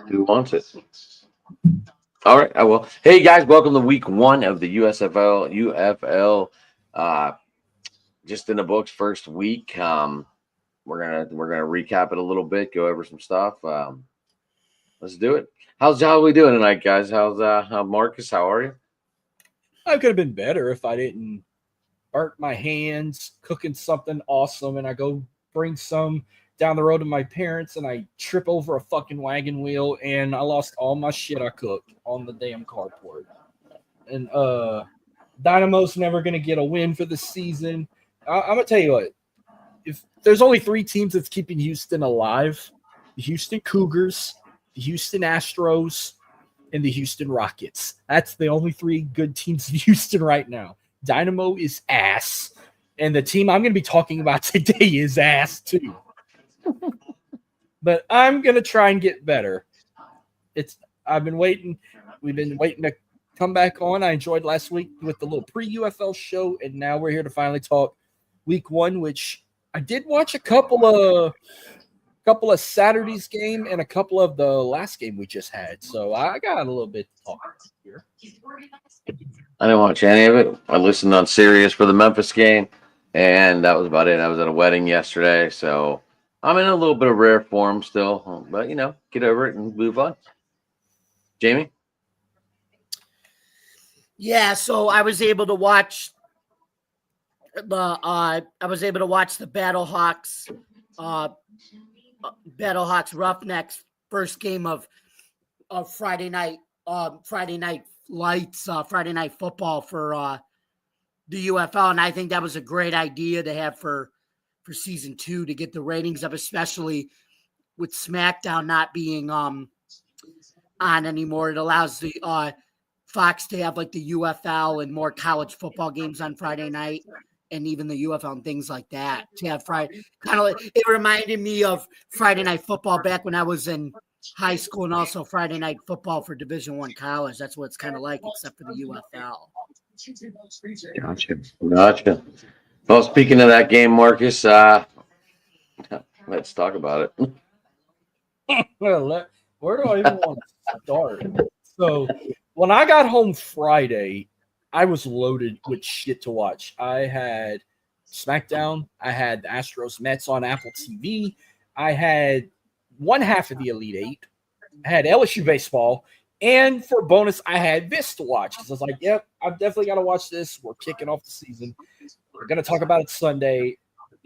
Who wants it? All right, I will. Hey guys, welcome to week one of the UFL. Just in the books, first week. We're gonna recap it a little bit, go over some stuff. Let's do it. How we doing tonight, guys? How's Marcus? How are you? I could have been better if I didn't burnt my hands cooking something awesome, and I go bring some down the road to my parents, and I trip over a fucking wagon wheel, and I lost all my shit I cooked on the damn carport. And Dynamo's never gonna get a win for the season. I'm gonna tell you what. If there's only three teams that's keeping Houston alive, the Houston Cougars, the Houston Astros, and the Houston Rockets. That's the only three good teams in Houston right now. Dynamo is ass, and the team I'm going to be talking about today is ass too. But I'm going to try and get better. I've been waiting. We've been waiting to come back on. I enjoyed last week with the little pre-UFL show, and now we're here to finally talk week one, which I did watch a couple of Saturday's game and a couple of the last game we just had. So I got a little bit to talk about here. I didn't watch any of it. I listened on Sirius for the Memphis game, and that was about it. I was at a wedding yesterday, so I'm in a little bit of rare form still, but get over it and move on. Jamie? Yeah, so I was able to watch the Battlehawks Roughnecks first game of Friday night lights, Friday night football for the UFL, and I think that was a great idea to have for season 2 to get the ratings up, especially with SmackDown not being on anymore. It allows the Fox to have like the UFL and more college football games on Friday night, and even the UFL and things like that. To have Friday, kind of like, it reminded me of Friday night football back when I was in high school, and also Friday night football for Division I college. That's what it's kind of like, except for the UFL. Gotcha. Well, speaking of that game, Marcus, let's talk about it. Well, where do I even want to start? So when I got home Friday, I was loaded with shit to watch. I had SmackDown. I had the Astros Mets on Apple TV. I had one half of the Elite Eight. I had LSU baseball. And for bonus, I had this to watch. Because I was like, yep, I've definitely got to watch this. We're kicking off the season. We're going to talk about it Sunday.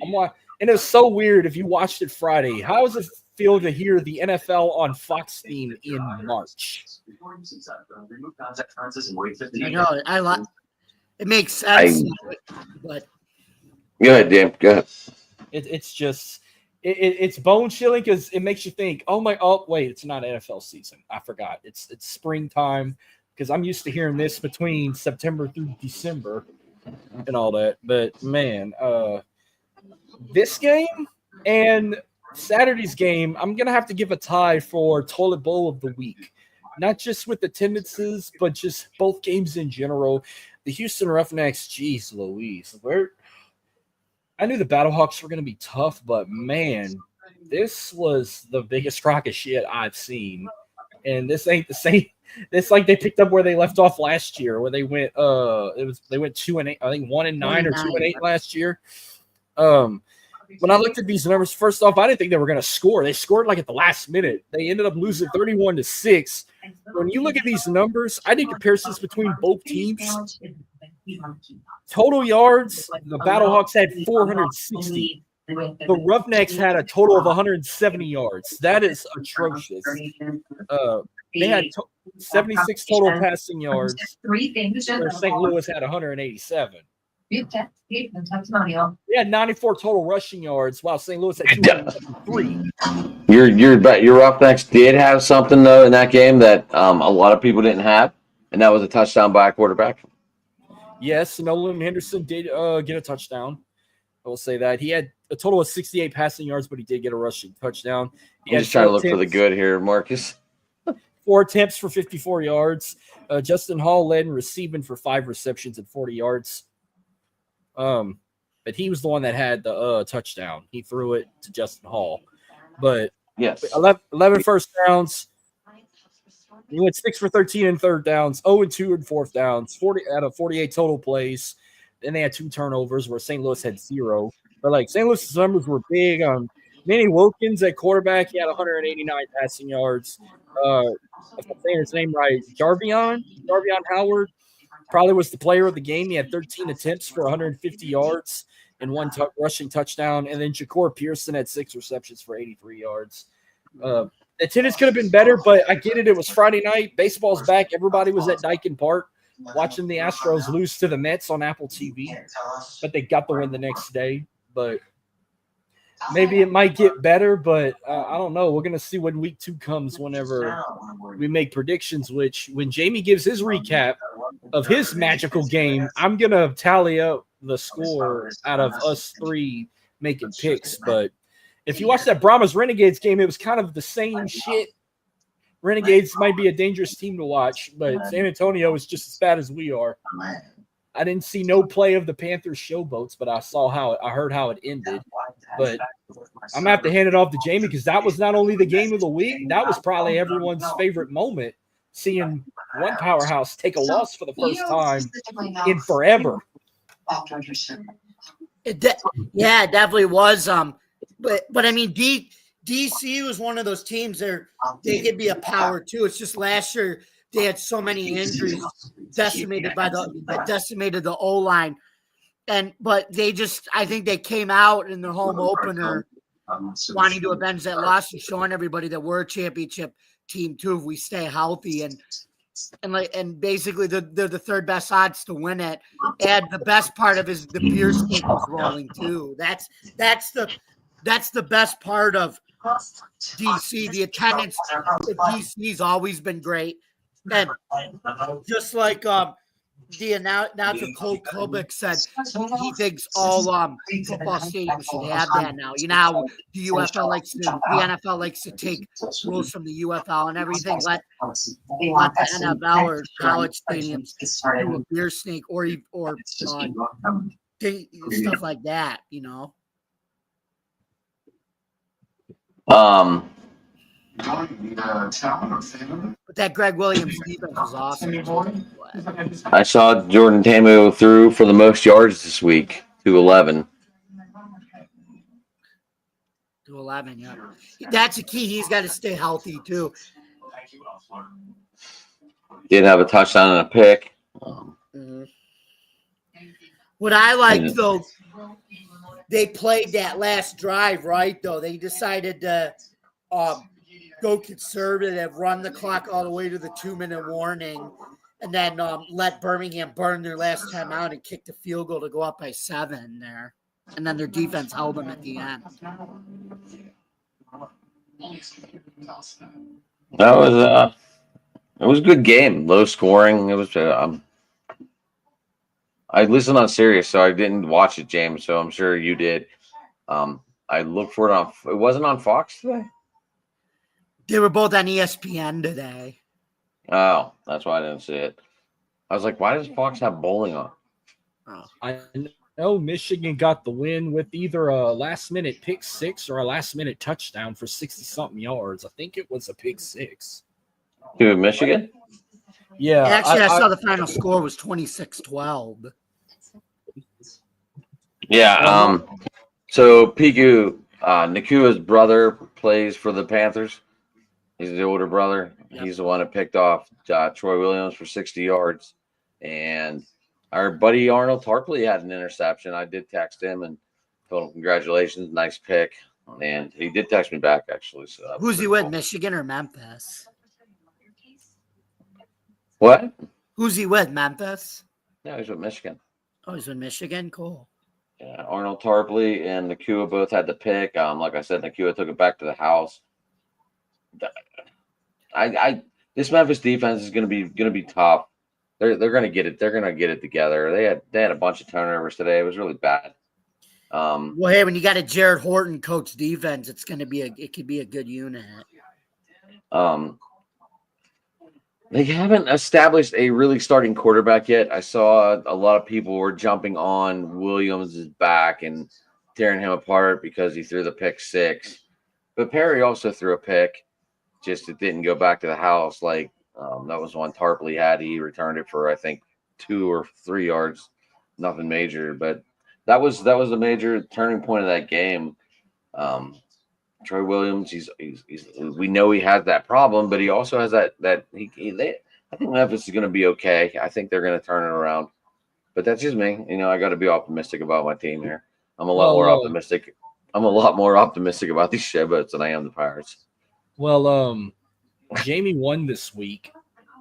And it was so weird if you watched it Friday. How does it feel to hear the NFL on Fox theme in March? I know. It makes sense. But Go ahead, Dan. Go ahead. It's just it's bone chilling because it makes you think, oh wait, it's not NFL season. I forgot. It's springtime, because I'm used to hearing this between September through December and all that. But man, this game and Saturday's game, I'm gonna have to give a tie for Toilet Bowl of the Week. Not just with attendances, but just both games in general. The Houston Roughnecks, geez Louise, I knew the Battlehawks were going to be tough, but man, this was the biggest crock of shit I've seen. And this ain't the same. It's like they picked up where they left off last year, where they went. They went 2-8. I think 1-9 or 2-8 last year. When I looked at these numbers, first off, I didn't think they were going to score. They scored like at the last minute. They ended up losing 31-6. When you look at these numbers, I did comparisons between both teams. Total yards, the Battlehawks had 460. The Roughnecks had a total of 170 yards. That is atrocious. They had 76 total passing yards, where St. Louis had 187. He had 94 total rushing yards, while St. Louis had 203. Your Roughnecks did have something though in that game that a lot of people didn't have, and that was a touchdown by a quarterback. Yes, Nolan Henderson did get a touchdown. I will say that he had a total of 68 passing yards, but he did get a rushing touchdown. He I'm had just trying to look 4 for the attempts- good here, Marcus. 4 attempts for 54 yards. Justin Hall led in receiving for 5 receptions and 40 yards. But he was the one that had the touchdown. He threw it to Justin Hall. But Yes. 11 first downs. He went 6 for 13 in third downs, 0 and 2 in fourth downs, 40 out of 48 total plays. Then they had 2 turnovers where St. Louis had 0. But like St. Louis's numbers were big. Manny Wilkins at quarterback, he had 189 passing yards. If I'm saying his name right, Jarvion Howard probably was the player of the game. He had 13 attempts for 150 yards and 1 rushing touchdown. And then Ja'Cour Pearson had 6 receptions for 83 yards. Attendance could have been better, but I get it. It was Friday night. Baseball's back. Everybody was at Daikin Park watching the Astros lose to the Mets on Apple TV. But they got the win the next day. But maybe it might get better, but I don't know. We're going to see when week 2 comes whenever we make predictions, which when Jamie gives his recap of his magical game, I'm going to tally up the score out of us 3 making picks. But if you watch that Brahmas Renegades game, it was kind of the same shit. Renegades might be a dangerous team to watch, but San Antonio is just as bad as we are. I didn't see no play of the Panthers showboats, but I heard how it ended. But I'm gonna have to hand it off to Jamie because that was not only the game of the week, that was probably everyone's favorite moment, seeing one powerhouse take a loss for the first time in forever. It definitely was. But I mean, DC was one of those teams they could be a power too. It's just last year they had so many injuries, decimated the O-line, but I think they came out in their home opener wanting to avenge that loss and showing everybody that we're a championship team too if we stay healthy and basically they're the third best odds to win it. And the best part of the beer snake was rolling too. That's the best part of DC. The attendance at DC's always been great. And just like the announcer Cole Kobick said, he thinks all football stadiums should have that now. You know how the NFL likes to take rules from the UFL and everything. Let the NFL or college stadiums do a beer snake or stuff like that, you know. But that Greg Williams defense was awesome. I saw Jordan Tamu threw for the most yards this week, 211. 211, yeah. That's a key. He's got to stay healthy too. Did have a touchdown and a pick. What I liked though, they played that last drive right though. They decided to go conservative, run the clock all the way to the 2-minute warning, and then let Birmingham burn their last time out and kick the field goal to go up by 7 there. And then their defense held them at the end. That was a good game, low scoring. It was. I listened on Sirius, so I didn't watch it, James. So I'm sure you did. I looked for it it wasn't on Fox today. They were both on ESPN today. Oh, that's why I didn't see it. I was like, why does Fox have bowling on? Oh. I know Michigan got the win with either a last-minute pick six or a last-minute touchdown for 60-something yards. I think it was a pick six. To Michigan? Yeah. Actually, I saw the final score was 26-12. Yeah. So Piku, Nakua's brother plays for the Panthers. He's the older brother. Yep. He's the one that picked off Troy Williams for 60 yards. And our buddy Arnold Tarpley had an interception. I did text him and told him congratulations, nice pick. And he did text me back, actually. So Who's he with, Michigan or Memphis? What? Who's he with, Memphis? Yeah, he's with Michigan. Oh, he's in Michigan. Cool. Yeah, Arnold Tarpley and Nakua both had the pick. Like I said, Nakua took it back to the house. This Memphis defense is gonna be tough. They're gonna get it. They're gonna get it together. They had a bunch of turnovers today. It was really bad. Well, hey, when you got a Jared Horton coach defense, it could be a good unit. They haven't established a really starting quarterback yet. I saw a lot of people were jumping on Williams' back and tearing him apart because he threw the pick 6. But Perry also threw a pick, just it didn't go back to the house. Like that was one Tarpley had. He returned it for I think 2 or 3 yards, nothing major. But that was a major turning point of that game. Troy Williams, he's we know he has that problem, but he also has that I think Memphis is going to be okay. I think they're going to turn it around, but that's just me. I got to be optimistic about my team here. I'm a lot more optimistic. I'm a lot more optimistic about these Showboats than I am the Pirates. Well, Jamie won this week.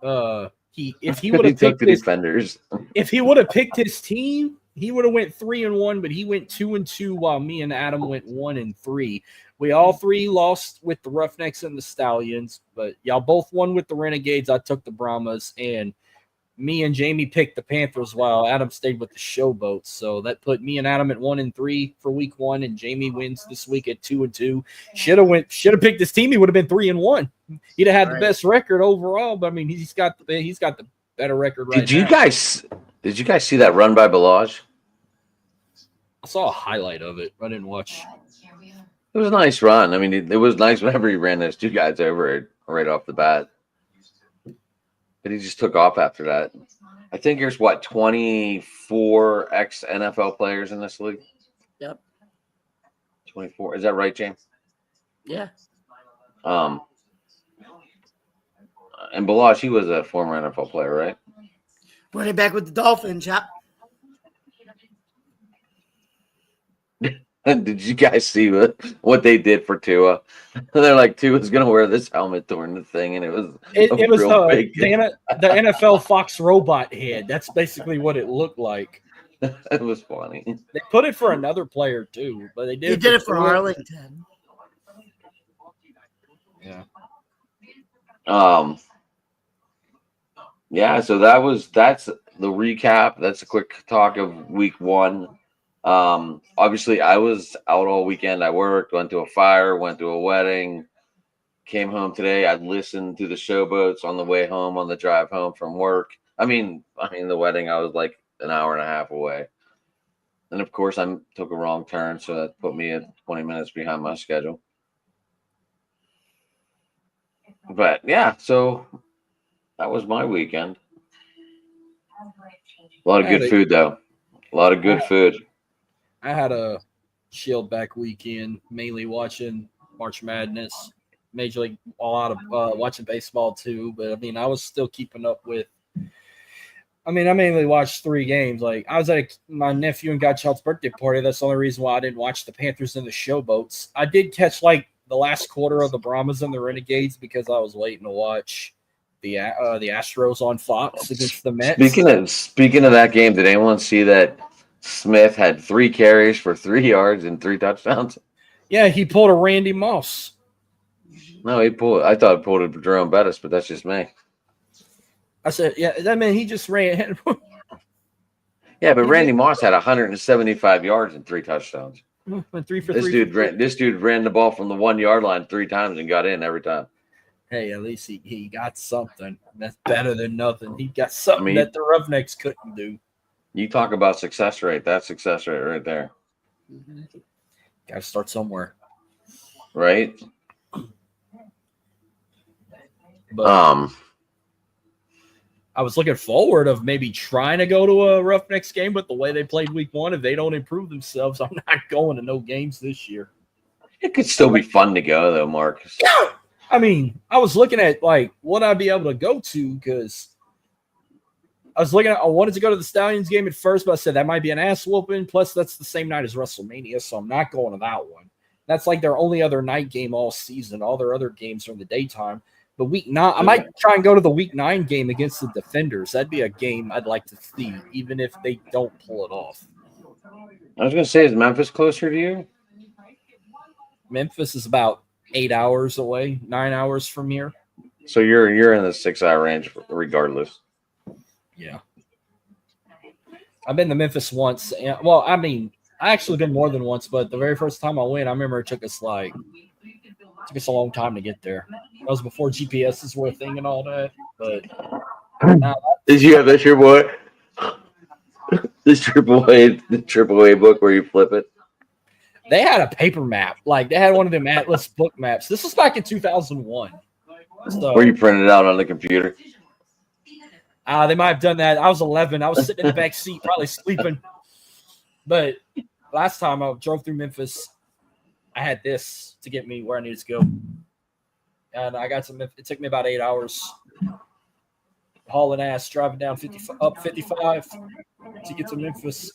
If he would have took picked the defenders, if he would have picked his team, he would have went 3-1, but he went 2-2 while me and Adam went 1-3. We all three lost with the Roughnecks and the Stallions, but y'all both won with the Renegades. I took the Brahmas, and me and Jamie picked the Panthers while Adam stayed with the Showboats. So that put me and Adam at 1-3 for week 1, and Jamie wins this week at 2-2. Should have picked his team. He would have been 3-1. He'd have had the best record overall. But I mean, he's got the better record right now. Did you guys see that run by Balaj? I saw a highlight of it. I didn't watch. It was a nice run. I mean, it was nice whenever he ran those 2 guys over right off the bat. But he just took off after that. I think there's 24 ex-NFL players in this league? Yep. 24. Is that right, James? Yeah. And Balaj, he was a former NFL player, right? Running back with the Dolphins, yep. Did you guys see what they did for Tua? They're like, Tua's going to wear this helmet during the thing, and it was the NFL Fox robot head. That's basically what it looked like. It was funny. They put it for another player too, but they did it for Arlington. Yeah. Yeah, so that's the recap. That's a quick talk of week 1. Obviously I was out all weekend. I worked, went to a fire, went to a wedding, came home today. I listened to the Showboats on the way home, on the drive home from work. I mean the wedding, I was like an hour and a half away. And of course I took a wrong turn. So that put me at 20 minutes behind my schedule. But yeah, so that was my weekend. A lot of good food though. A lot of good food. I had a chilled back weekend, mainly watching March Madness, Major League, a lot of watching baseball too. But I mean, I was still keeping up with. I mean, I mainly watched 3 games. Like I was at my nephew and godchild's birthday party. That's the only reason why I didn't watch the Panthers and the Showboats. I did catch like the last quarter of the Brahmas and the Renegades because I was waiting to watch the Astros on Fox against the Mets. Speaking of that game, did anyone see that Smith had 3 carries for 3 yards and 3 touchdowns? Yeah, he pulled a Randy Moss. No, I thought he pulled a Jerome Bettis, but that's just me. I said, yeah, that man, he just ran. Yeah, but Randy Moss had 175 yards and 3 touchdowns. Went 3 for this 3. This dude ran the ball from the 1 yard line 3 times and got in every time. Hey, at least he got something. That's better than nothing. He got something that the Roughnecks couldn't do. You talk about success rate. That's success rate right there. Mm-hmm. Got to start somewhere. Right? But, I was looking forward of maybe trying to go to a Roughnecks game, but the way they played week 1, if they don't improve themselves, I'm not going to no games this year. It could still be fun to go, though, Marcus. I mean, I was looking at, like, would I be able to go to, because I wanted to go to the Stallions game at first, but I said that might be an ass whooping. Plus, that's the same night as WrestleMania, so I'm not going to that one. That's like their only other night game all season. All their other games are in the daytime. But week 9, I might try and go to the week 9 game against the Defenders. That'd be a game I'd like to see, even if they don't pull it off. I was going to say, is Memphis closer to you? Memphis is about 8 hours away, 9 hours from here. So you're in the 6-hour range regardless. Yeah. I've been to Memphis once. Well, I mean, I actually been more than once, but the very first time I went, I remember it took us a long time to get there. That was before GPSs were a thing and all that. But did you have that your boy? This AAA book where you flip it? They had a paper map. Like, they had one of them Atlas book maps. This was back in 2001. So, where you printed it out on the computer? They might have done that. I was 11. I was sitting in the back seat, probably sleeping. But last time I drove through Memphis, I had this to get me where I needed to go. And I got to Memphis. It took me about 8 hours hauling ass, driving down 55 to get to Memphis.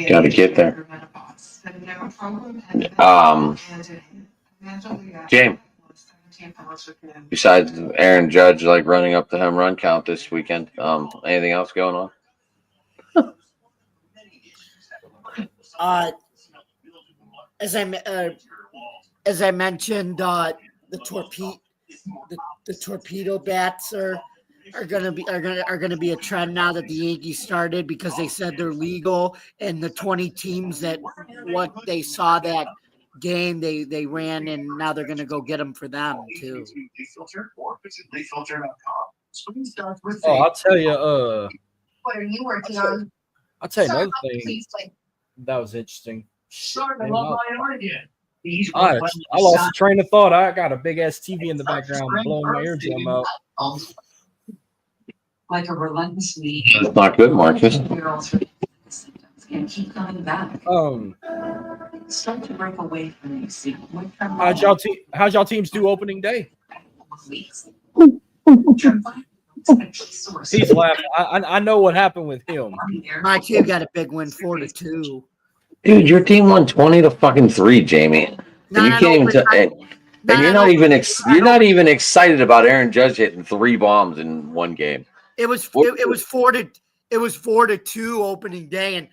Got to get there. James, besides Aaron Judge like running up the home run count this weekend, anything else going on? As I mentioned, the torpedo bats are gonna be a trend now that the Yankees started, because they said they're legal, and the 20 teams that what they saw that game they ran, and now they're gonna go get them for them too. Oh, I'll tell you. What are you working on? I'll tell you another thing that was interesting. I lost a train of thought. I got a big ass TV in the background blowing my eardrum out. Like a relentless lead. That's not good, Marcus. Keep coming back. Start to break away from you. How'd y'all teams do opening day? He's laughing. I know what happened with him. My team got a big win, 4-2. Dude, your team won 20-3, Jamie. And you can't even you're not even excited about Aaron Judge hitting 3 bombs in one game. It was 4-2 opening day, and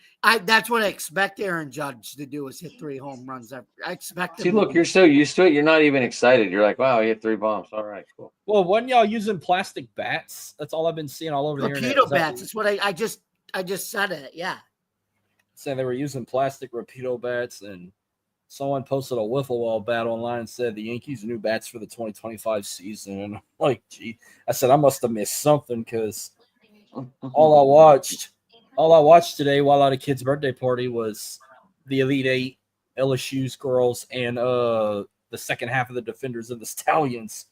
that's what I expect Aaron Judge to do, is hit 3 home runs. I expect. See, look, you're so used to it. You're not even excited. You're like, wow, he hit 3 bombs. All right, cool. Well, wasn't y'all using plastic bats? That's all I've been seeing all over the internet. Rapido bats. That's what I just said it. Yeah. Saying they were using plastic Rapido bats, and someone posted a wiffle ball bat online and said the Yankees new bats for the 2025 season. And I'm like, gee, I said I must have missed something, because all I watched today while at a kid's birthday party was the Elite Eight, LSU's girls, and the second half of the Defenders and the Stallions.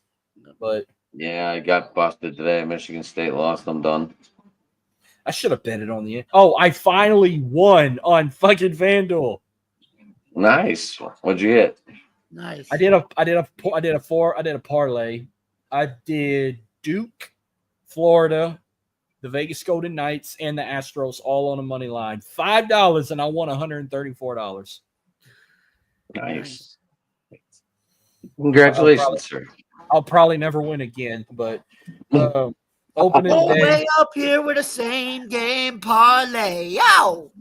But yeah, I got busted today. Michigan State lost. I'm done. I should have betted on the. Oh, I finally won on fucking FanDuel. Nice. What'd you hit? Nice. I did a parlay. I did Duke, Florida, the Vegas Golden Knights, and the Astros all on a money line. $5, and I won $134. Nice. Congratulations, sir. I'll probably never win again, but opening day. Way up here with a same game parlay. Yo.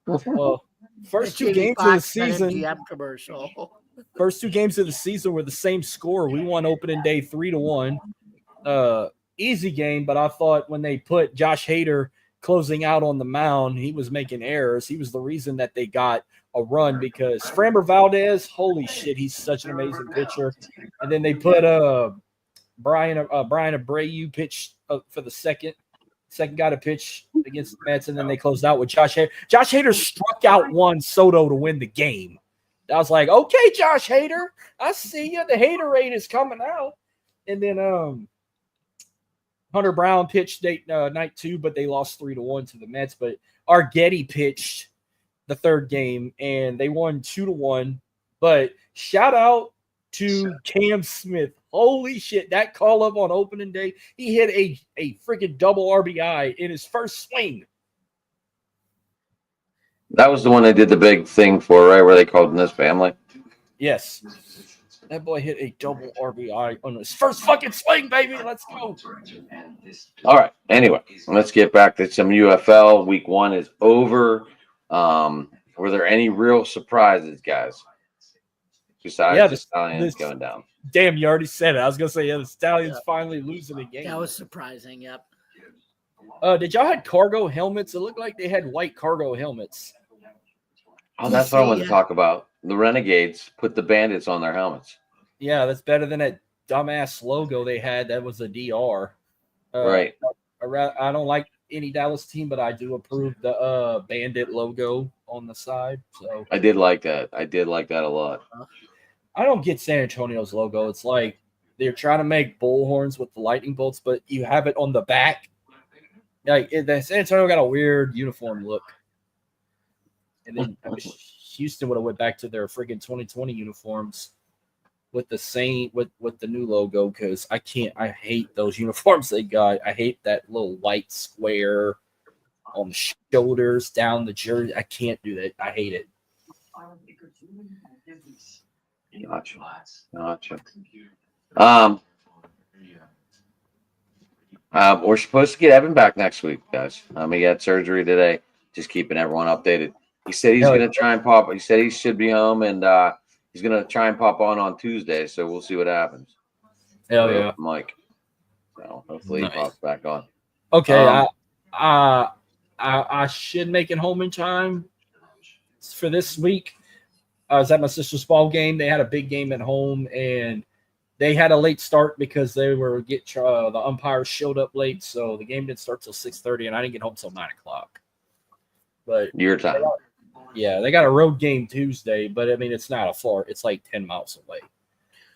Well, first 2 games of the season. MGM commercial. First 2 games of the season were the same score. We won opening day 3-1. Easy game, but I thought when they put Josh Hader closing out on the mound, he was making errors. He was the reason that they got a run, because Framber Valdez, holy shit, he's such an amazing pitcher. And then they put Brian Abreu pitch for the second guy to pitch against the Mets, and then they closed out with Josh Hader. Josh Hader struck out Juan Soto to win the game. I was like, okay, Josh Hader, I see you. The Hader rate is coming out. And then Hunter Brown pitched night 2, but they lost 3-1 to the Mets. But Arguetti pitched the 3rd game, and they won 2-1. But shout out to Cam Smith. Holy shit, that call up on opening day. He hit a freaking double RBI in his first swing. That was the one they did the big thing for, right? Where they called in this family. Yes. That boy hit a double RBI on his first fucking swing, baby. Let's go. All right. Anyway, let's get back to some UFL. Week 1 is over. Were there any real surprises, guys? Besides the Stallions going down. Damn, you already said it. I was gonna say, the Stallions finally losing a game. That was surprising. Yep. Did y'all had cargo helmets? It looked like they had white cargo helmets. Oh, that's what I wanted to talk about. The Renegades put the Bandits on their helmets. Yeah, that's better than that dumbass logo they had. That was a DR. Right. I don't like any Dallas team, but I do approve the Bandit logo on the side. So I did like that. I did like that a lot. I don't get San Antonio's logo. It's like they're trying to make bullhorns with the lightning bolts, but you have it on the back. Like the San Antonio got a weird uniform look. And then I wish Houston would have went back to their freaking 2020 uniforms with the same with the new logo, because I hate those uniforms they got. I hate that little white square on the shoulders down the jersey. I can't do that. I hate it. Gotcha. We're supposed to get Evan back next week, guys. He had surgery today. Just keeping everyone updated. He said he's going to try and pop. He said he should be home, and he's going to try and pop on Tuesday. So we'll see what happens. Hell yeah, Mike. So hopefully he pops back on. Okay, I should make it home in time for this week. I was at my sister's ball game. They had a big game at home, and they had a late start because they were the umpires showed up late, so the game didn't start till 6:30, and I didn't get home till 9:00. But your time. They got a road game Tuesday, but I mean it's not a far. It's like 10 miles away.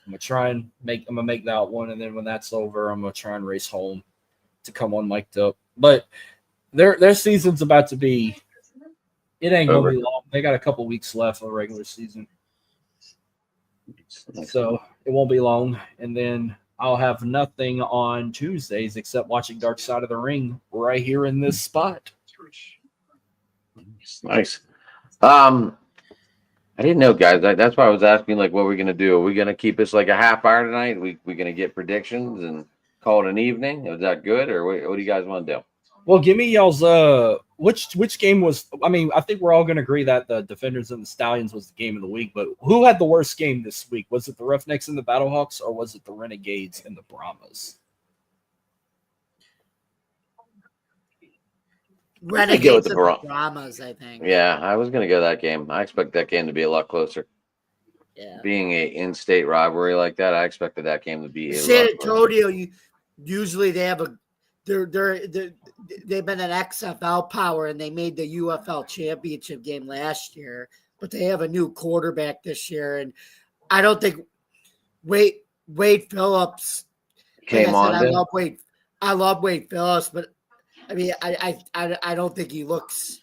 I'm gonna make that one, and then when that's over, I'm gonna try and race home to come on mic'd up. But their season's about to be. It ain't gonna be long. They got a couple weeks left of the regular season, so it won't be long. And then I'll have nothing on Tuesdays except watching Dark Side of the Ring right here in this spot. Nice. I didn't know, guys. That's why I was asking, like, what we're gonna do. Are we gonna keep this like a half hour tonight? We gonna get predictions and call it an evening? Is that good, or what do you guys want to do? Well, give me y'all's which game was. I mean, I think we're all gonna agree that the Defenders and the Stallions was the game of the week. But who had the worst game this week? Was it the Roughnecks and the Battlehawks, or was it the Renegades and the Brahmas? Renegades and the Brahmas, I think. Yeah, I was gonna go that game. I expect that game to be a lot closer. Yeah. Being a in-state rivalry like that, I expected that game to be San Antonio. Usually they have they've been an XFL power, and they made the UFL championship game last year, but they have a new quarterback this year, and I don't think Wade Phillips came on. I love Wade Phillips, but I mean, I don't think he looks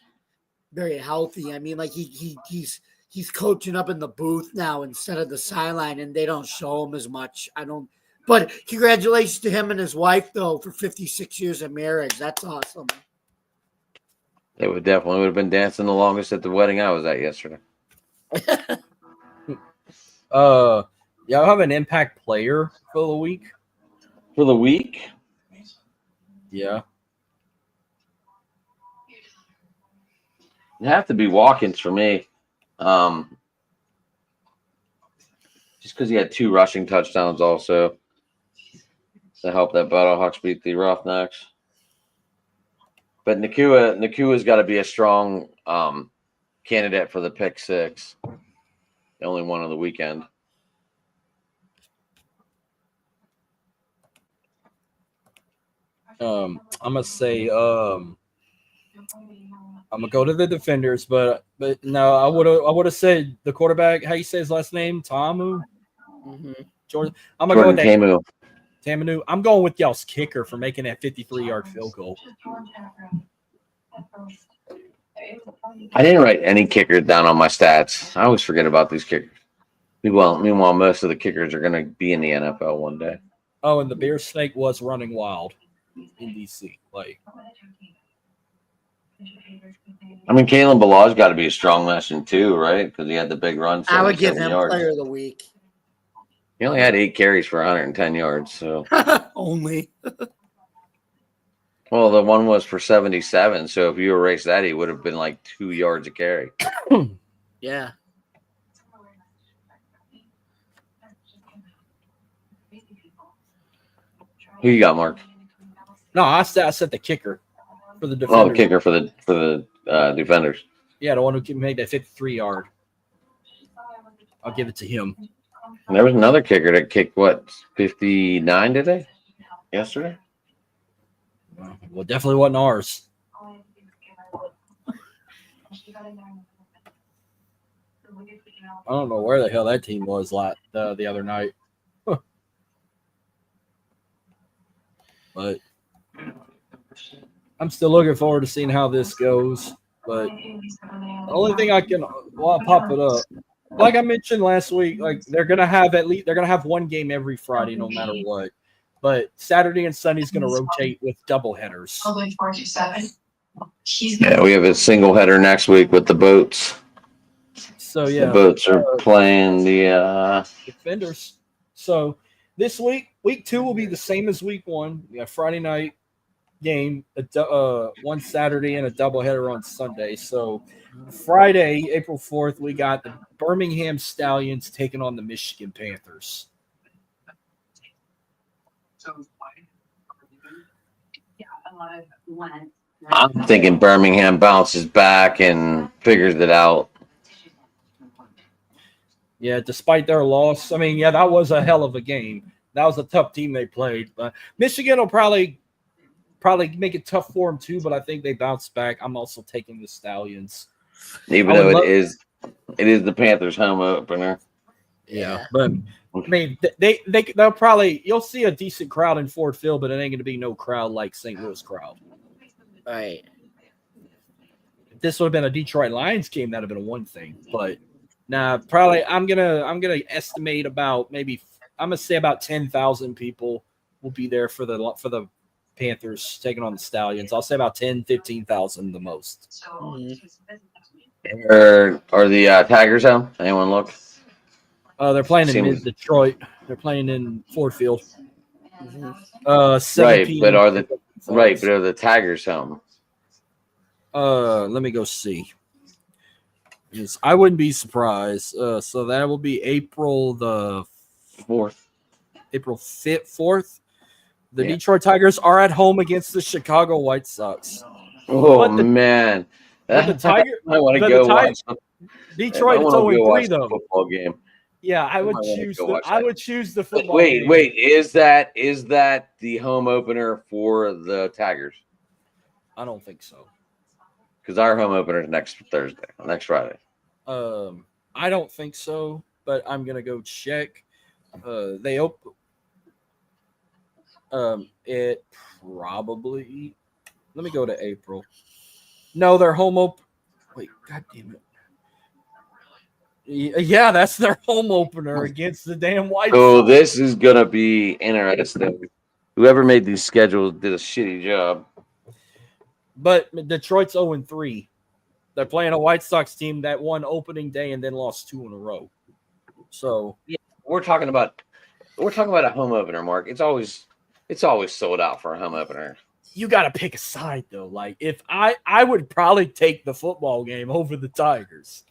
very healthy. I mean, like he's coaching up in the booth now instead of the sideline, and they don't show him as much. But congratulations to him and his wife, though, for 56 years of marriage. That's awesome. They would have been dancing the longest at the wedding I was at yesterday. Y'all have an impact player for the week? For the week? Yeah. It'd have to be Watkins for me. Just because he had 2 rushing touchdowns also to help that Battlehawks beat the Roughnecks. But Nakua's got to be a strong candidate for the pick 6. The only one on the weekend. I'm gonna say I'm gonna go to the Defenders, but no, I would have said the quarterback. How you say his last name? Tamu. Mm-hmm. Jordan. I'm gonna go with that. Tamu. I'm going with y'all's kicker for making that 53-yard field goal. I didn't write any kickers down on my stats. I always forget about these kickers. Meanwhile, most of the kickers are going to be in the NFL one day. Oh, and the bear snake was running wild in DC. Like, I mean, Kalen Balaz's got to be a strong lesson too, right? Because he had the big run. I would give him player of the week. He only had 8 carries for 110 yards. So, Only. well, the one was for 77. So if you erase that, he would have been like 2 yards a carry. Yeah. Who you got, Mark? No, I said the kicker for the Oh, defenders. the kicker for the defenders. Yeah, the one who made that 53-yard. I'll give it to him. And there was another kicker that kicked what 59 today, yesterday. Well, definitely wasn't ours. I don't know where the hell that team was the other night. But I'm still looking forward to seeing how this goes. But the only thing I can I'll pop it up. Like I mentioned last week, like they're gonna have one game every Friday, no matter what. But Saturday and Sunday is gonna rotate with double headers. All the way 427. Yeah, we have a single header next week with the boats. So yeah, The boats are playing the. defenders. So this week 2 will be the same as week 1. We have Friday night game, one Saturday and a doubleheader on Sunday. So Friday, April 4th, we got the Birmingham Stallions taking on the Michigan Panthers. Yeah, a lot of one. I'm thinking Birmingham bounces back and figures it out. Yeah, despite their loss, I mean, yeah, that was a hell of a game. That was a tough team they played, but Michigan will probably make it tough for them too. But I think they bounce back. I'm also taking the Stallions, Even though it is the Panthers' home opener. Yeah, but I mean, they'll probably you'll see a decent crowd in Ford Field, but it ain't going to be no crowd like St. Louis crowd. All right. If this would have been a Detroit Lions game, that'd have been one thing. But nah, probably I'm gonna estimate about I'm gonna say about 10,000 people will be there for the Panthers taking on the Stallions. I'll say about 15,000 the most. So Are the Tigers home? Anyone look? They're playing in Seems- Detroit. They're playing in Ford Field. Mm-hmm. 17. but are the Tigers home? Let me go see. Yes, I wouldn't be surprised. So that will be April the 4th. April 5th, 4th. The Yeah. Detroit Tigers are at home against the Chicago White Sox. Oh But the- man, But the Tiger, I want to but go the Tig- watch. Detroit is I wanna go 0-3 watch the though. football game. Yeah, I would might wanna choose go the watch I that. would choose the football. Wait, game. is that the home opener for the Tigers? I don't think so. Because our home opener is next Friday. I don't think so, but I'm gonna go check. They open. It probably. Let me go to April. No, their home open. Wait, god damn it. Yeah, that's their home opener against the damn White So Sox. this is gonna be interesting. Whoever made these schedules did a shitty job. But Detroit's 0-3. They're playing a White Sox team that won opening day and then lost 2 in a row. So We're talking about a home opener, Mark. It's always sold out for a home opener. you got to pick a side though. Like if I would probably take the football game over the Tigers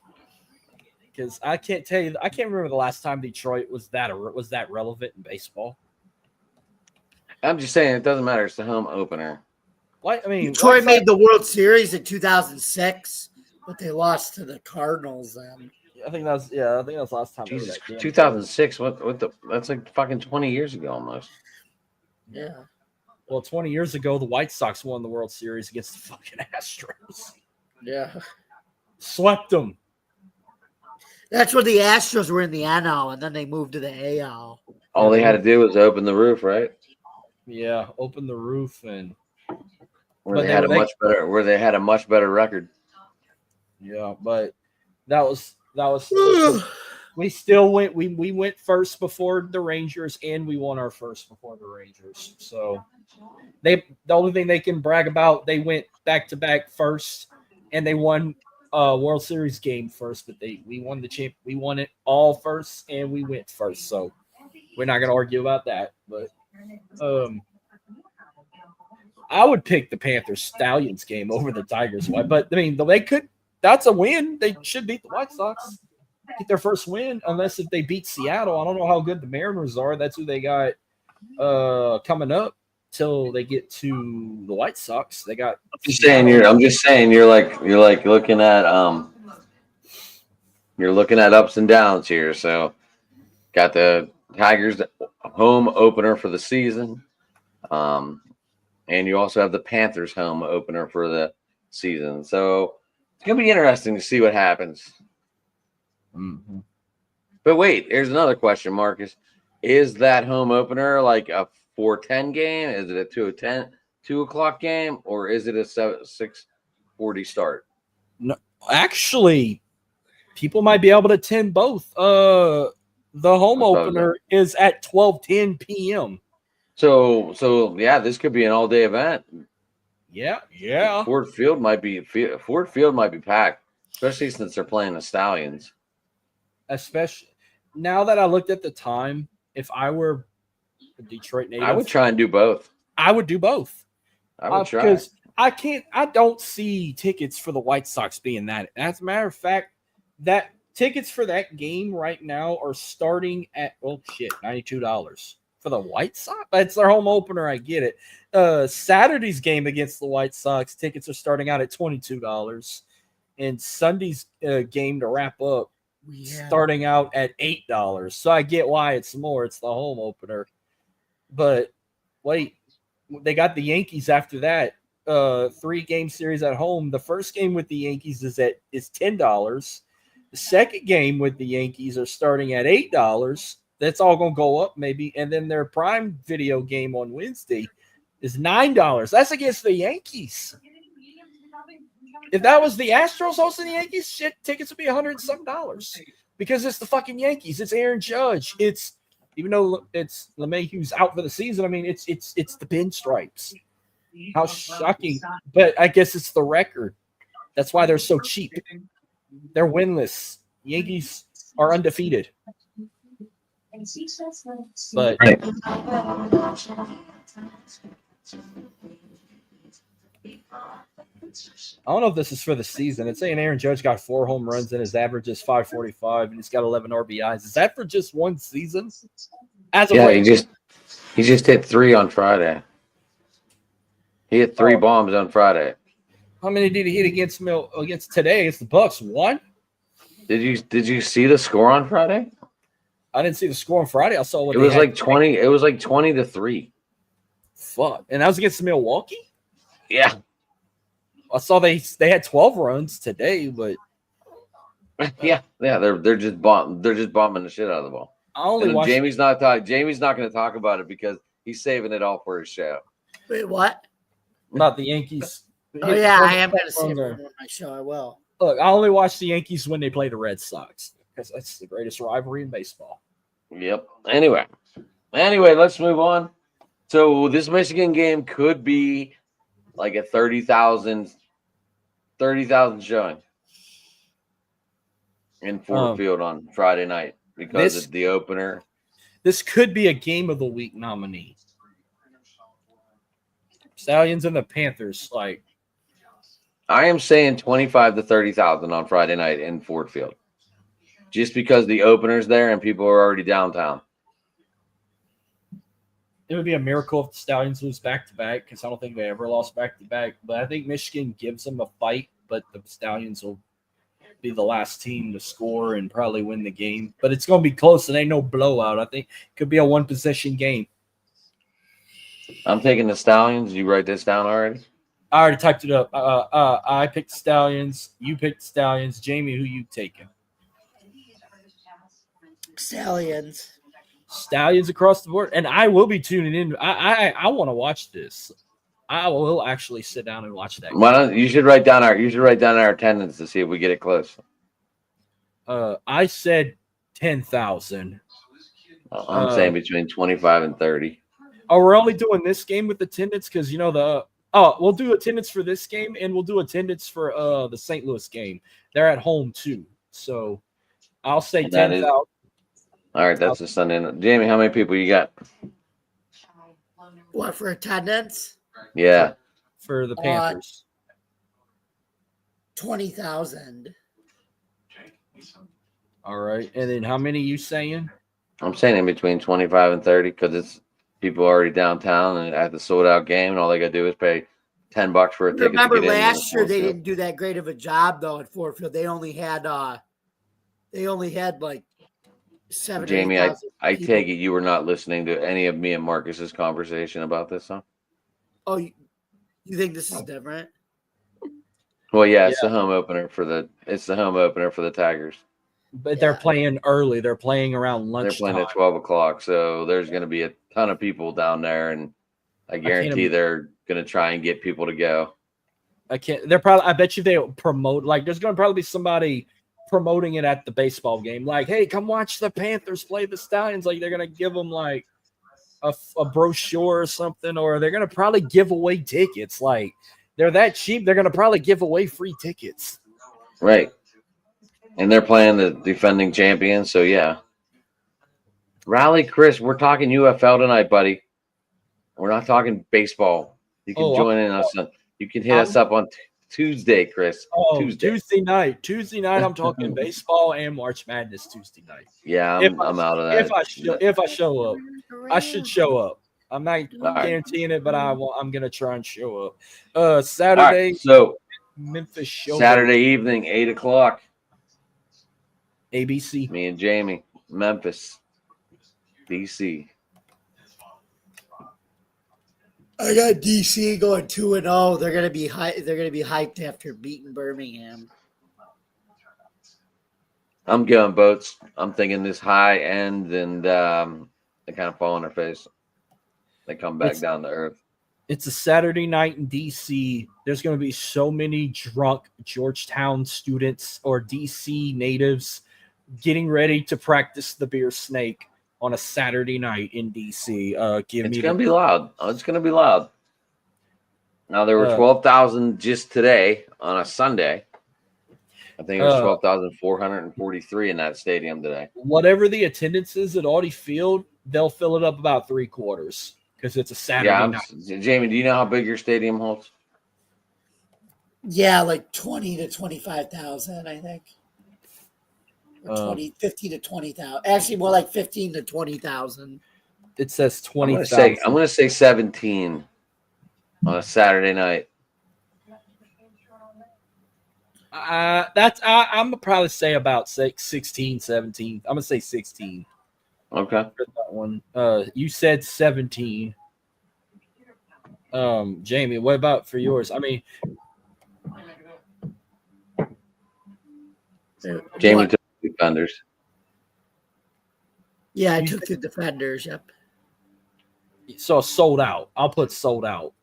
because I can't remember the last time Detroit was that relevant in baseball. I'm just saying it doesn't matter. It's the home opener. Like I mean, Detroit made the World Series in 2006, but they lost to the Cardinals then. I think that's the last time. Jesus, that game. 2006. What the? That's like fucking 20 years ago almost. Yeah. Well, 20 years ago, the White Sox won the World Series against the fucking Astros. Yeah. Swept them. That's when the Astros were in the NL, and then they moved to the AL. All they had to do was open the roof, right? Yeah, open the roof and Where But they they had a much better record. yeah, but that was we still went we went first before the Rangers and we won our first before the Rangers. So the only thing they can brag about, they went back to back first and they won World Series game first, but we won it all first and we went first. So We're not going to argue about that. But I would pick the Panthers Stallions game over the Tigers. But I mean, they could. That's a win. They should beat the White Sox. Get their first win, unless if they beat Seattle. I don't know how good the Mariners are. That's who they got coming up till they get to the White Sox. They got. I'm just saying you're like looking at you're looking at ups and downs here. So got the Tigers home opener for the season, and you also have the Panthers home opener for the season. So it's gonna be interesting to see what happens. Mm-hmm. But wait, here's another question, Marcus. Is that home opener like a 4:10 game? Is it a 2 o'clock game, or is it a 6:40 start? No, actually, people might be able to attend both. The home opener is at 12:10 p.m. So yeah, this could be an all-day event. Yeah. Ford Field might be packed, especially since they're playing the Stallions. Especially now that I looked at the time, if I were a Detroit native, I would try and do both. I would do both. I would try because I don't see tickets for the White Sox being that. As a matter of fact, that tickets for that game right now are starting at $92 for the White Sox. It's their home opener. I get it. Saturday's game against the White Sox tickets are starting out at $22, and Sunday's game to wrap up starting out at $8. So I get why it's more. It's the home opener. But wait, they got the Yankees after that. 3-game series at home. The first game with the Yankees is $10. The second game with the Yankees are starting at $8. That's all going to go up maybe. And then their prime video game on Wednesday is $9. That's against the Yankees. If that was the Astros hosting the Yankees, shit, tickets would be $100 and some because it's the fucking Yankees. It's Aaron Judge. It's even though it's LeMahieu's out for the season. I mean, it's the pinstripes. How shocking! But I guess it's the record. That's why they're so cheap. They're winless. Yankees are undefeated. But I don't know if this is for the season. It's saying Aaron Judge got 4 home runs and his average is 545 and he's got 11 RBIs. Is that for just one season? He just hit 3 on Friday. He hit 3 bombs on Friday. How many did he hit against today? Against the Bucks? 1? Did you see the score on Friday? I didn't see the score on Friday. I saw what it was like 20. It was like 20-3. Fuck, and that was against Milwaukee. Yeah, I saw they had 12 runs today, but yeah, they're just bombing the shit out of the ball. Jamie's not going to talk about it because he's saving it all for his show. Wait, what? Not the Yankees. Oh yeah, I am going to see it on my show. I will. Look, I only watch the Yankees when they play the Red Sox because that's the greatest rivalry in baseball. Yep. Anyway, let's move on. So this Michigan game could be like a 30,000 showing in Ford Field on Friday night because it's the opener. This could be a game of the week nominee. Stallions and the Panthers, like I am saying 25 to 30,000 on Friday night in Ford Field, just because the opener's there and people are already downtown. It would be a miracle if the Stallions lose back-to-back because I don't think they ever lost back-to-back. But I think Michigan gives them a fight, but the Stallions will be the last team to score and probably win the game. But it's going to be close. It ain't no blowout. I think it could be a one-possession game. I'm taking the Stallions. You write this down already? I already typed it up. I picked Stallions. You picked Stallions. Jamie, who you taking? Stallions. Stallions across the board, and I will be tuning in. I want to watch this. I will actually sit down and watch that. Why don't you should write down our attendance to see if we get it close. I said 10,000. I'm saying between 25 and 30. Oh, we're only doing this game with attendance because we'll do attendance for this game and we'll do attendance for the St. Louis game. They're at home too, so I'll say 10,000. All right, that's a Sunday night. Jamie, how many people you got? What for attendance? Yeah. for the Panthers. 20,000. All right. And then how many you saying? I'm saying in between 25 and 30 because it's people already downtown and at the sold out game, and all they got to do is pay $10 for a ticket. Remember to get in last year Ford they Field. didn't do that great of a job though at Ford Field. They only had like 7,000. Jamie, I take it you were not listening to any of me and Marcus's conversation about this, huh? Oh, you think this is different? Well, yeah, it's the home opener for the Tigers. But they're playing early. They're playing around lunchtime. They're playing at 12 o'clock, so there's going to be a ton of people down there, and I guarantee they're going to try and get people to go. I bet you they'll promote. Like, there's going to probably be somebody promoting it at the baseball game. Like, hey, come watch the Panthers play the Stallions. Like, they're going to give them like a brochure or something, or they're going to probably give away tickets. Like, they're that cheap. They're going to probably give away free tickets. Right. And they're playing the defending champions, so yeah. Rally, Chris, we're talking UFL tonight, buddy. We're not talking baseball. You can join in us. You can hit us up on Tuesday, Chris. Tuesday night. Tuesday night, I'm talking baseball and March Madness Tuesday night. Yeah, I'm out of that. If I show up, I should show up. I'm not guaranteeing it, but I'm gonna try and show up. Saturday. Right, so Memphis show. Saturday evening, 8 o'clock. ABC. Me and Jamie, Memphis, DC. I got DC going 2-0. They're gonna be hyped after beating Birmingham. I'm going boats. I'm thinking this high end, and they kind of fall on their face. They come back down to earth. It's a Saturday night in DC. There's going to be so many drunk Georgetown students or DC natives getting ready to practice the beer snake on a Saturday night in DC. It's going to be loud. It's going to be loud. Now, there were 12,000 just today on a Sunday. I think it was 12,443 in that stadium today. Whatever the attendance is at Audi Field, they'll fill it up about 3/4 because it's a Saturday night. Jamie, do you know how big your stadium holds? Yeah, like 20 to 25,000, I think. Or 15 to 20,000. Actually, more like 15 to 20,000. It says 20,000. I'm going to say 17 on a Saturday night. I'm gonna probably say about 16, 17. I'm gonna say 16. Okay. For that one. You said 17. Jamie, what about for yours? I mean, Jamie took the Defenders. Yeah, I took the Defenders. Yep. So sold out. I'll put sold out.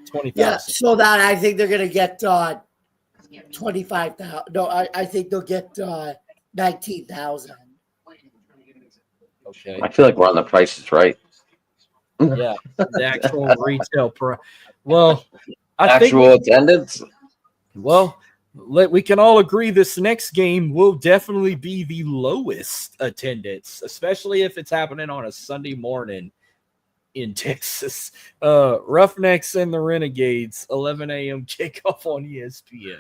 20,000. Yeah, sold out. I think they're gonna get 25,000. No, I think they'll get 19,000. Okay. I feel like we're on the Price is Right. Yeah, the actual retail price. Well, attendance. Well, we can all agree this next game will definitely be the lowest attendance, especially if it's happening on a Sunday morning in Texas. Roughnecks and the Renegades, 11 a.m. kickoff on ESPN.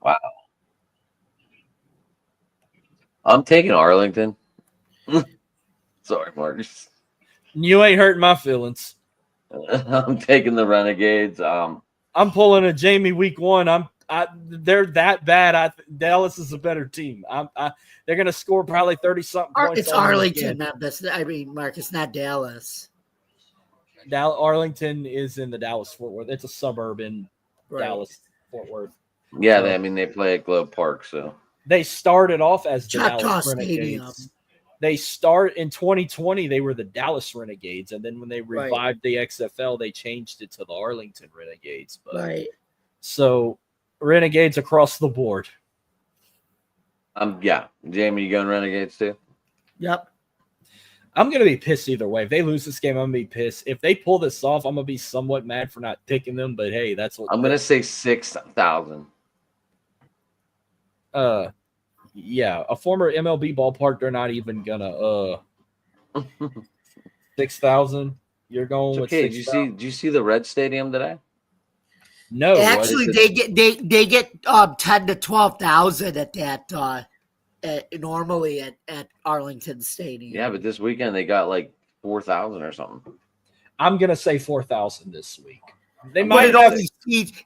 Wow. I'm taking Arlington. Sorry, Marcus. You ain't hurting my feelings. I'm taking the Renegades. I'm pulling a Jamie week one. They're that bad. Dallas is a better team. They're gonna score probably 30-something points. It's Arlington, Memphis. I mean, Marcus, not Dallas. Arlington is in the Dallas-Fort Worth. It's a suburb in Dallas-Fort Worth. Yeah, they play at Globe Park, so they started off as the Choctaw Dallas Stadium. Renegades. They start in 2020. They were the Dallas Renegades, and then when they revived the XFL, they changed it to the Arlington Renegades. So Renegades across the board. Jamie, you going Renegades too? Yep. I'm gonna be pissed either way. If they lose this game, I'm gonna be pissed. If they pull this off, I'm gonna be somewhat mad for not picking them. But hey, that's what I'm gonna say 6,000. Yeah, a former MLB ballpark. They're not even gonna 6,000. You're going It's with okay. 6,000. Did you see the Red Stadium today? No, Actually, They they get 10 to 12,000 at that normally at Arlington Stadium. Yeah, but this weekend they got like 4,000 or something. I'm gonna say 4,000 this week. They But might But have.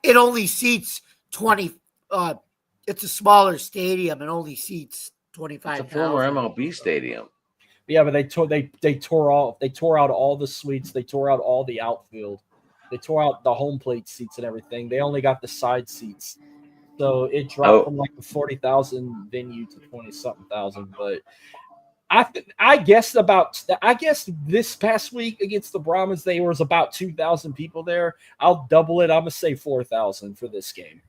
it only seats 20. It's a smaller stadium. It only seats It's a 25,000. former MLB stadium. Yeah, but they tore out all the suites. They tore out all the outfield. They tore out the home plate seats and everything. They only got the side seats. So it dropped from like a 40,000 venue to 20-something thousand. But I guess this past week against the Brahmas, there was about 2,000 people there. I'll double it. I'm gonna say 4,000 for this game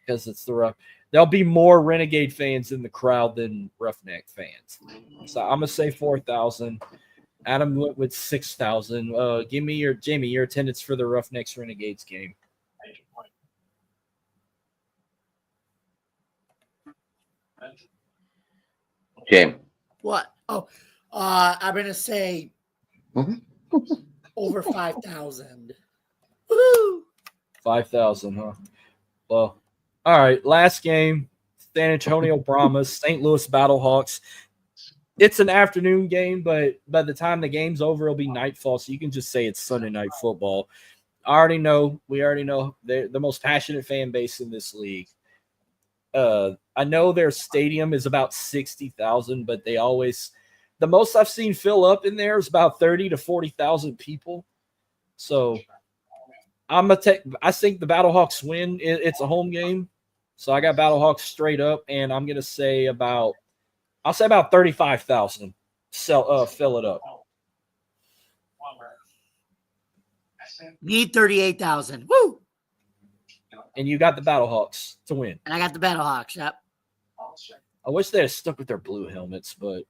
because it's the rough. There'll be more Renegade fans in the crowd than Roughneck fans. So I'm gonna say 4,000. Adam went with 6,000. Give me your attendance for the Roughnecks Renegades game. Okay. What? Oh, I'm gonna say Mhm. over 5,000. Woo! 5,000, huh? Well, all right. Last game, San Antonio Brahmas, St. Louis Battlehawks. It's an afternoon game, but by the time the game's over, it'll be nightfall, so you can just say it's Sunday night football. We already know they're the most passionate fan base in this league. I know their stadium is about 60,000, but the most I've seen fill up in there is about 30 to 40,000 people. So I think the Battlehawks win. It's a home game, so I got Battlehawks straight up, and I'm gonna say about 35,000. Fill it up. Need 38,000. Woo! And you got the Battlehawks to win. And I got the Battlehawks. Yep. I wish they had stuck with their blue helmets, but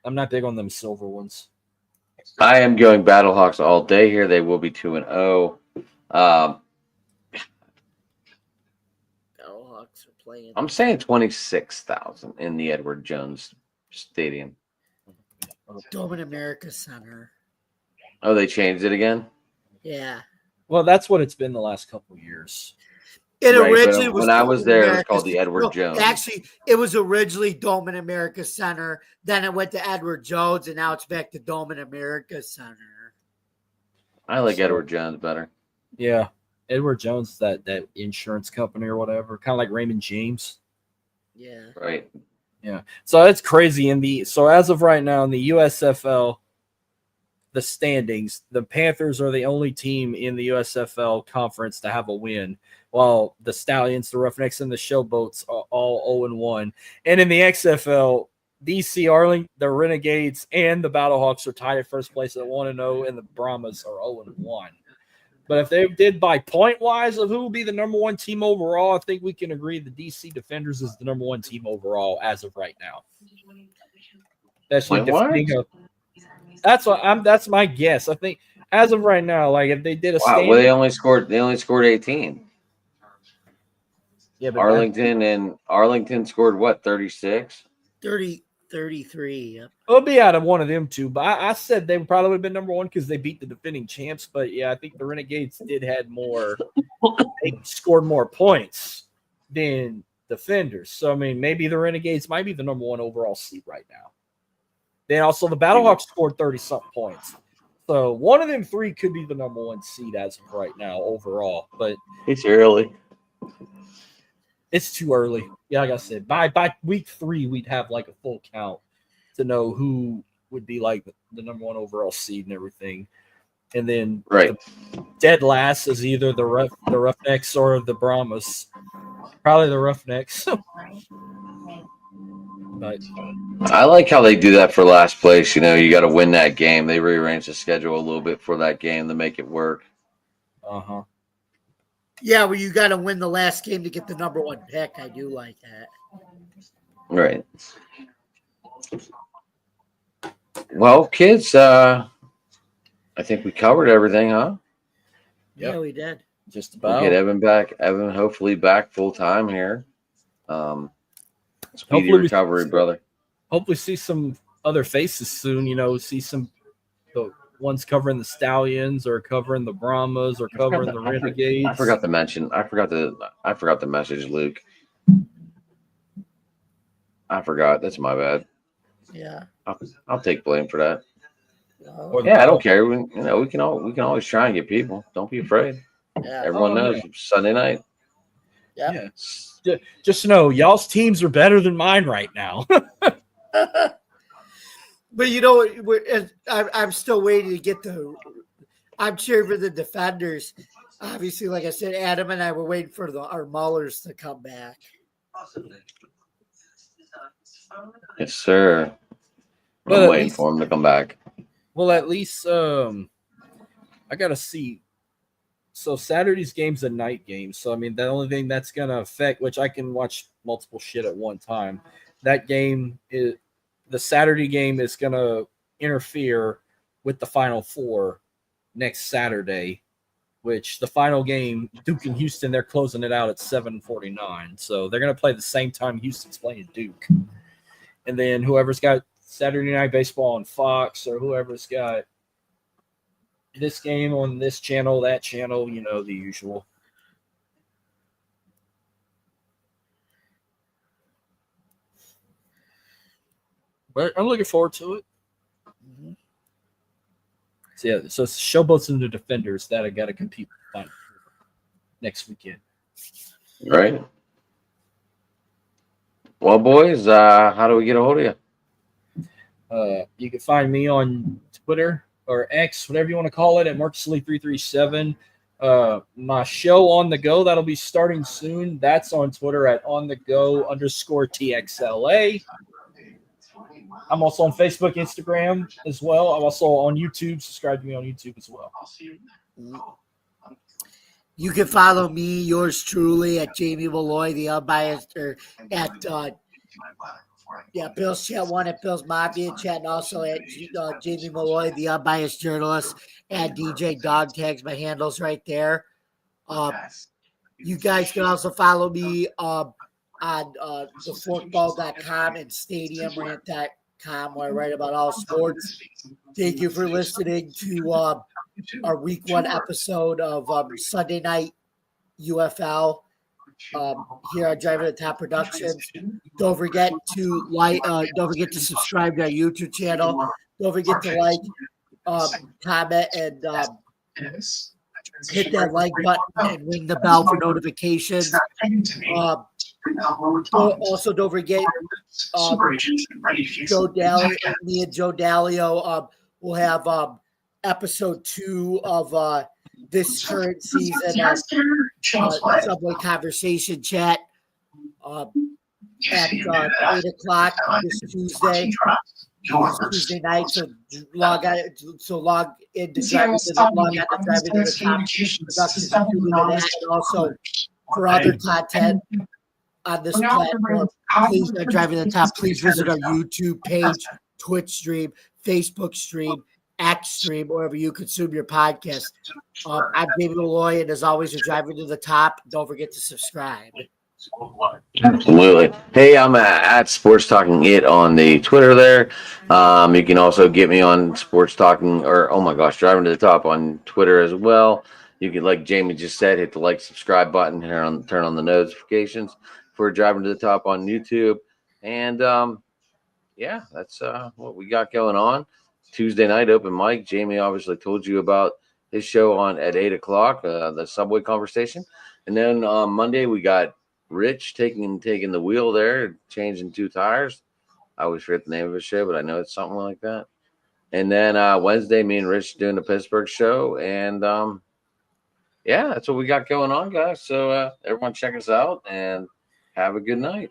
I'm not big on them silver ones. I am going Battlehawks all day here. They will be 2-0. Battlehawks are playing. I'm saying 26,000 in the Edward Jones Stadium. Dome in America Center. Oh, they changed it again? Yeah. Well, that's what it's been the last couple of years. It Right, originally but was when I Dome was in there, it was America called the Center. Edward Jones. Actually, it was originally Dome in America Center. Then it went to Edward Jones, and now it's back to Dome in America Center. I like Edward Jones better. Yeah. Edward Jones, that insurance company or whatever, kind of like Raymond James. Yeah. Right. Yeah. So it's crazy so as of right now in the USFL, the standings, the Panthers are the only team in the USFL conference to have a win, while the Stallions, the Roughnecks, and the Showboats are all 0-1. And in the XFL, DC Arlington, the Renegades, and the Battlehawks are tied at first place at 1-0, and the Brahmas are 0-1. But if they did by point wise of who will be the number one team overall, I think we can agree the DC Defenders is the number one team overall as of right now. That's my guess. I think as of right now, like if they did a Wow, well, they only scored 18. Yeah, but Arlington scored what, 36? 33. Yep. it'll be out of one of them two. But I said they probably would have been number one because they beat the defending champs. But yeah, I think the Renegades had more. They scored more points than Defenders. So I mean, maybe the Renegades might be the number one overall seed right now. Then also the Battlehawks scored 30-something points. So one of them three could be the number one seed as of right now overall. But It's early. it's too early. Yeah, like I said, by week 3, we'd have like a full count to know who would be like the number one overall seed and everything. And then Right. the dead last is either the Roughnecks or the Brahmas. Probably the Roughnecks. But I like how they do that for last place. You know, you got to win that game. They rearrange the schedule a little bit for that game to make it work. uh-huh. Yeah, well, you got to win the last game to get the number one pick. I do like that. Right. Well, kids, I think we covered everything, huh? Yep. Yeah, we did. Just We'll about. get Evan back. Evan hopefully back full time here. Speedy Hopefully we- recovery, brother. Hopefully, see some other faces soon. See some the ones covering the Stallions or covering the Brahmas or covering the Renegades. I forgot to mention. I forgot to message Luke. I forgot. That's my bad. Yeah. I'll take blame for that. Or Yeah, I don't care. We can always try and get people. Don't be afraid. Yeah. Everyone Oh, knows Sunday night. Yeah. Just know y'all's teams are better than mine right now. But I'm still waiting to get I'm cheering for the Defenders. Obviously, like I said, Adam and I were waiting for our Mullers to come back. Yes, sir. But I'm at waiting least- for him to come back. Well, at least I gotta see. So Saturday's game's a night game. So I mean, the only thing that's gonna affect, which I can watch multiple shit at one time, that game is the Saturday game is gonna interfere with the Final Four next Saturday, which the final game, Duke and Houston, they're closing it out at 7:49. So they're gonna play the same time Houston's playing Duke. And then whoever's got Saturday Night Baseball on Fox or whoever's got this game on this channel, that channel, the usual. But I'm looking forward to it. Mhm. So yeah, so it's Showboats and the Defenders that I got to compete with next weekend. Right. Well, boys, how do we get a hold of you? You can find me on Twitter or X, whatever you want to call it, at MarcusLee337. My show On The Go, that'll be starting soon. That's on Twitter at OnTheGo_TXLA. I'm also on Facebook, Instagram as well. I'm also on YouTube. Subscribe to me on YouTube as well. You can follow me, yours truly, at Jamie Malloy, the unbiased, or at Bill's Chat 1 at Bill's Mafia Chat, and also at Jamie Malloy, the unbiased journalist, at DJ Dog Tags. My handle's right there. You guys can also follow me on theforkball.com and stadiumrant.com, where I write about all sports. Thank you for listening to our week 1 episode of Sunday Night UFL here on Driving to the Top Productions. Don't forget to don't forget to subscribe to our YouTube channel. Don't forget to like, comment, and hit that like button and ring the bell for notifications. Also, don't forget Joe Dalio, me and Joe Dalio will have episode 2 of this current season of Subway Conversation Chat at 8 o'clock this Tuesday night. So log in to Driving to the Top Productions and tune into that. And also for other content on this platform, please Driving to the Top. Please visit our YouTube page, Twitch stream, Facebook stream, X stream, wherever you consume your podcast. I'm David Malloy, and as always, you're Driving to the Top. Don't forget to subscribe. Absolutely. Hey, I'm at Sports Talking It on the Twitter there. You can also get me on Sports Talking, or oh my gosh, Driving to the Top on Twitter as well. You can, like Jamie just said, hit the like, subscribe button, turn on the notifications for Driving to the Top on YouTube. And yeah, that's what we got going on. Tuesday night open mic. Jamie obviously told you about his show on at 8 o'clock, the Subway Conversation. And then on Monday we got Rich taking the wheel there, changing 2 tires. I always forget the name of his show, but I know it's something like that. And then Wednesday, me and Rich doing the Pittsburgh show. And yeah, that's what we got going on, guys. So everyone check us out and have a good night.